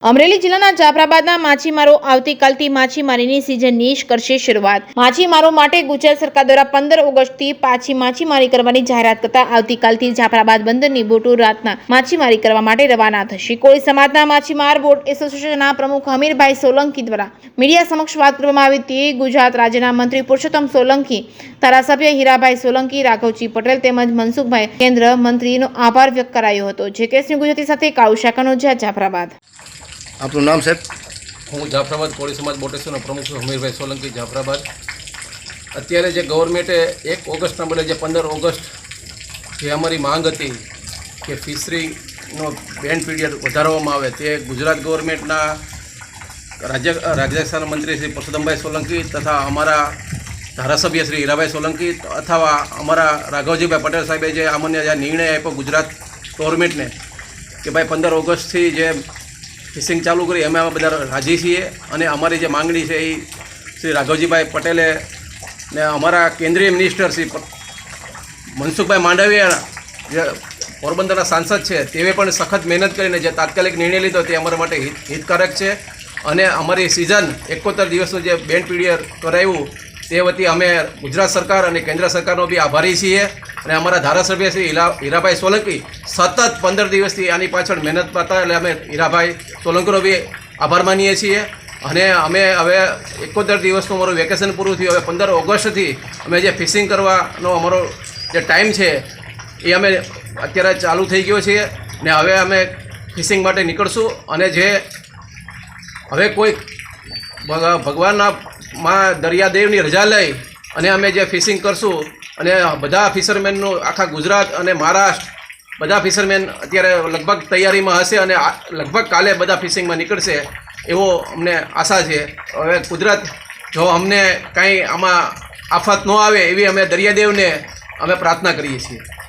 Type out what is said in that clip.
અમરેલી જિલ્લાના જાફરાબાદના માછીમારો આવતીકાલથી માછીમારીની સિઝનની કરશે શરૂઆત। માછીમારો માટે ગુજરાત સરકાર દ્વારા 15 ઓગસ્ટથી પાછી માછીમારી કરવાની જાહેરાત કરતા આવતીકાલથી જાફરાબાદ બંદરની બોટો રાતના માછીમારી કરવા માટે રવાના થશે। કોળી સમાજના માછીમાર બોટ એસોસિએશનના પ્રમુખ હમીરભાઈ સોલંકી દ્વારા મીડિયા સમક્ષ વાત કરવામાં આવી હતી। ગુજરાત રાજ્યના મંત્રી પુરુષોત્તમ સોલંકી, ધારાસભ્ય હીરાભાઈ સોલંકી, રાઘવજી પટેલ તેમજ મનસુખભાઈ કેન્દ્ર મંત્રીનો આભાર વ્યક્ત કરાયો હતો। જે કેસની ગુજરાતી સાથે કાળુ શાખાનો જાફરાબાદ। આપનું નામ સાહેબ? હું જાફરાબાદ કોળી સમાજ બોટેશ્વરના પ્રમુખ છું, હમીરભાઈ સોલંકી, જાફરાબાદ। અત્યારે જે ગવર્મેન્ટે 1 ઓગસ્ટના બદલે જે 15 ઓગસ્ટ જે અમારી માંગ હતી કે ફિશરીનો બેન્ડ પીરિયડ વધારવામાં આવે, તે ગુજરાત ગવર્મેન્ટના રાજ્યકક્ષાના મંત્રી શ્રી પુરુષોત્તમભાઈ સોલંકી તથા અમારા ધારાસભ્ય શ્રી હીરાભાઈ સોલંકી અથવા અમારા રાઘવજીભાઈ પટેલ સાહેબે જે અમને જે નિર્ણય આપ્યો ગુજરાત ગવર્મેન્ટને કે ભાઈ 15 ઓગસ્ટથી જે ફિશિંગ ચાલુ કરી, અમે બધા રાજી છીએ। અને અમારી જે માંગણી છે એ શ્રી રાઘવજીભાઈ પટેલે ને અમારા કેન્દ્રીય મિનિસ્ટર શ્રી મનસુખભાઈ માંડવિયા જે પોરબંદરના સાંસદ છે તેવે પણ સખત મહેનત કરીને જે તાત્કાલિક નિર્ણય લીધો તે અમારા માટે હિતકારક છે। અને અમારી સિઝન 71 દિવસનું જે બેન્ડ પીરિયડ કરાવ્યું તે વતી અમે ગુજરાત સરકાર અને કેન્દ્ર સરકારનો બી આભારી છીએ। અને અમારા ધારાસભ્ય શ્રી હીરાભાઈ સોલંકી સતત 15 દિવસથી આની પાછળ મહેનત કરતા, એટલે અમે હીરાભાઈ સોલંકીનો બી આભાર માનીએ છીએ। અને અમે હવે 71 દિવસનું અમારું વેકેશન પૂરું થયું, હવે 15 ઓગસ્ટથી અમે જે ફિશિંગ કરવાનો અમારો જે ટાઈમ છે એ અમે અત્યારે ચાલુ થઈ ગયો છે ને હવે અમે ફિશિંગ માટે નીકળશું। અને જે હવે કોઈ ભગવાનના માં દરિયાદેવની રજા લઈ અને અમે જે ફિશિંગ કરશું અને બધા ફિશરમેનનું આખા ગુજરાત અને મહારાષ્ટ્ર બધા ફિશરમેન અત્યારે લગભગ તૈયારીમાં હશે અને લગભગ કાલે બધા ફિશિંગમાં નીકળશે એવો અમને આશા છે। હવે કુદરત જો અમને કાંઈ આમાં આફત ન આવે એવી અમે દરિયાદેવને અમે પ્રાર્થના કરીએ છીએ।